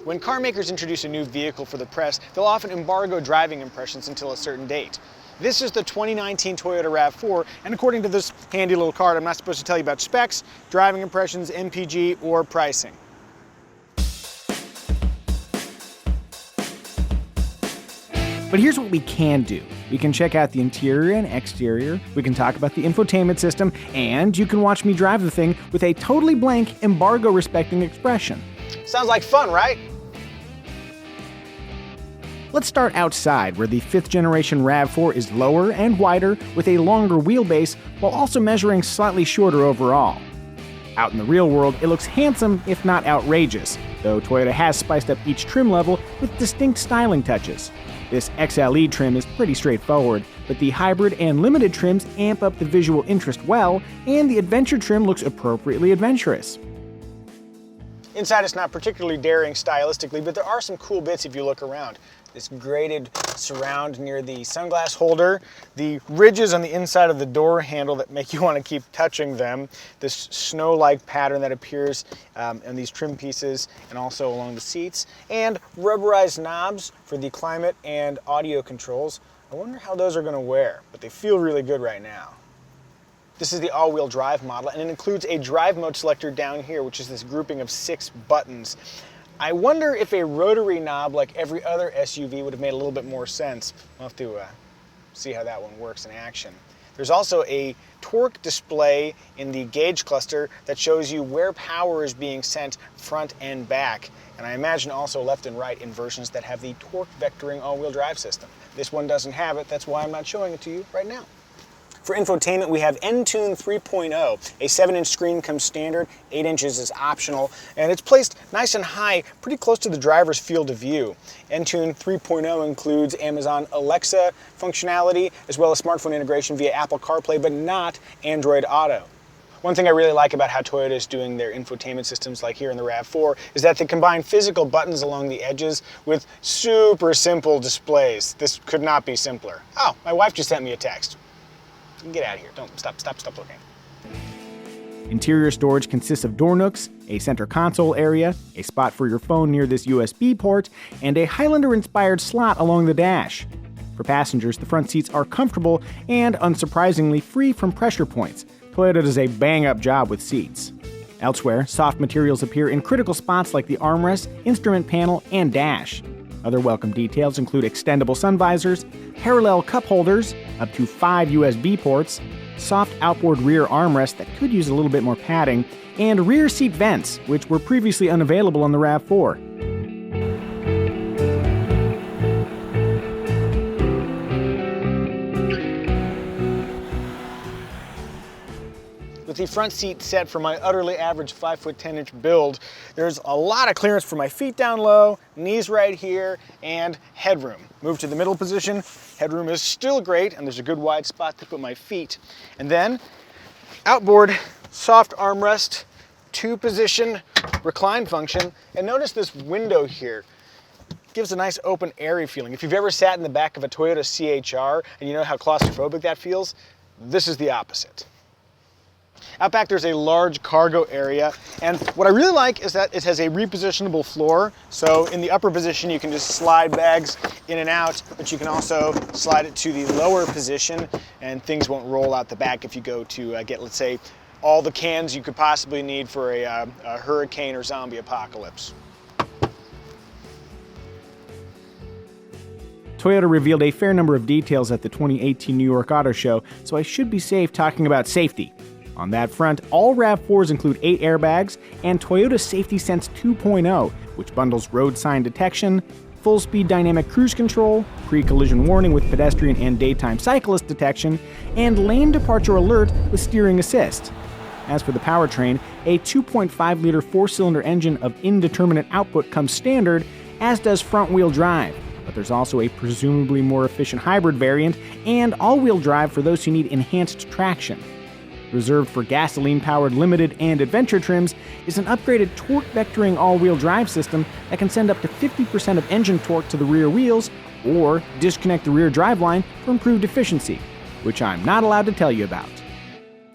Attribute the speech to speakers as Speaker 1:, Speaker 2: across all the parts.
Speaker 1: When car makers introduce a new vehicle for the press, they'll often embargo driving impressions until a certain date. This is the 2019 Toyota RAV4, and according to this handy little card, I'm not supposed to tell you about specs, driving impressions, MPG, or pricing.
Speaker 2: But here's what we can do. We can check out the interior and exterior, we can talk about the infotainment system, and you can watch me drive the thing with a totally blank, embargo-respecting expression.
Speaker 1: Sounds like fun, right?
Speaker 2: Let's start outside, where the 5th generation RAV4 is lower and wider with a longer wheelbase while also measuring slightly shorter overall. Out in the real world, it looks handsome, if not outrageous, though Toyota has spiced up each trim level with distinct styling touches. This XLE trim is pretty straightforward, but the hybrid and limited trims amp up the visual interest well, and the adventure trim looks appropriately adventurous.
Speaker 1: Inside it's not particularly daring stylistically, but there are some cool bits if you look around. This graded surround near the sunglass holder, the ridges on the inside of the door handle that make you want to keep touching them, this snow-like pattern that appears in these trim pieces and also along the seats, and rubberized knobs for the climate and audio controls. I wonder how those are going to wear, but they feel really good right now. This is the all-wheel drive model, and it includes a drive mode selector down here, which is this grouping of 6 buttons. I wonder if a rotary knob like every other SUV would have made a little bit more sense. We'll have to see how that one works in action. There's also a torque display in the gauge cluster that shows you where power is being sent front and back. And I imagine also left and right in versions that have the torque vectoring all-wheel drive system. This one doesn't have it, that's why I'm not showing it to you right now. For infotainment, we have Entune 3.0. A 7-inch screen comes standard, 8 inches is optional, and it's placed nice and high, pretty close to the driver's field of view. Entune 3.0 includes Amazon Alexa functionality, as well as smartphone integration via Apple CarPlay, but not Android Auto. One thing I really like about how Toyota is doing their infotainment systems, like here in the RAV4, is that they combine physical buttons along the edges with super simple displays. This could not be simpler. Oh, my wife just sent me a text. Get out of here. Don't stop looking.
Speaker 2: Interior storage consists of door nooks, a center console area, a spot for your phone near this USB port, and a Highlander-inspired slot along the dash. For passengers, the front seats are comfortable and, unsurprisingly, free from pressure points. Toyota does a bang-up job with seats. Elsewhere, soft materials appear in critical spots like the armrest, instrument panel, and dash. Other welcome details include extendable sun visors, parallel cup holders, up to 5 USB ports, soft outboard rear armrests that could use a little bit more padding, and rear seat vents, which were previously unavailable on the RAV4.
Speaker 1: With the front seat set for my utterly average 5'10" 10" build, there's a lot of clearance for my feet down low, knees right here, and headroom. Move to the middle position, headroom is still great, and there's a good wide spot to put my feet. And then, outboard, soft armrest, 2-position recline function, and notice this window here. Gives a nice open, airy feeling. If you've ever sat in the back of a Toyota CHR and you know how claustrophobic that feels, this is the opposite. Out back there's a large cargo area, and what I really like is that it has a repositionable floor, so in the upper position you can just slide bags in and out, but you can also slide it to the lower position and things won't roll out the back if you go to get, let's say, all the cans you could possibly need for a hurricane or zombie apocalypse.
Speaker 2: Toyota revealed a fair number of details at the 2018 New York Auto Show, so I should be safe talking about safety. On that front, all RAV4s include 8 airbags and Toyota Safety Sense 2.0, which bundles road sign detection, full-speed dynamic cruise control, pre-collision warning with pedestrian and daytime cyclist detection, and lane departure alert with steering assist. As for the powertrain, a 2.5-liter 4-cylinder engine of indeterminate output comes standard, as does front-wheel drive. But there's also a presumably more efficient hybrid variant and all-wheel drive for those who need enhanced traction. Reserved for gasoline-powered limited and adventure trims is an upgraded torque vectoring all-wheel drive system that can send up to 50% of engine torque to the rear wheels or disconnect the rear driveline for improved efficiency, which I'm not allowed to tell you about.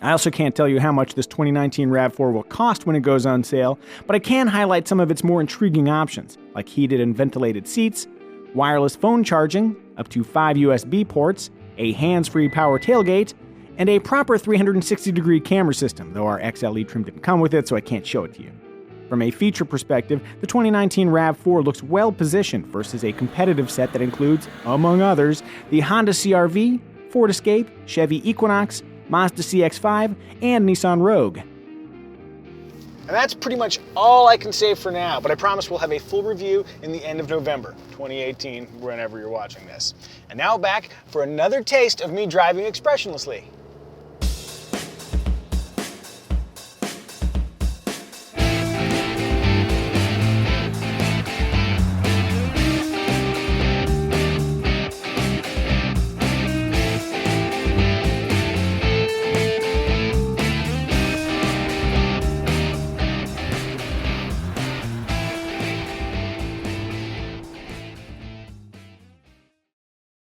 Speaker 2: I also can't tell you how much this 2019 RAV4 will cost when it goes on sale, but I can highlight some of its more intriguing options, like heated and ventilated seats, wireless phone charging, up to 5 USB ports, a hands-free power tailgate, and a proper 360-degree camera system, though our XLE trim didn't come with it, so I can't show it to you. From a feature perspective, the 2019 RAV4 looks well positioned versus a competitive set that includes, among others, the Honda CR-V, Ford Escape, Chevy Equinox, Mazda CX-5, and Nissan Rogue.
Speaker 1: And that's pretty much all I can say for now, but I promise we'll have a full review in the end of November 2018, whenever you're watching this. And now back for another taste of me driving expressionlessly.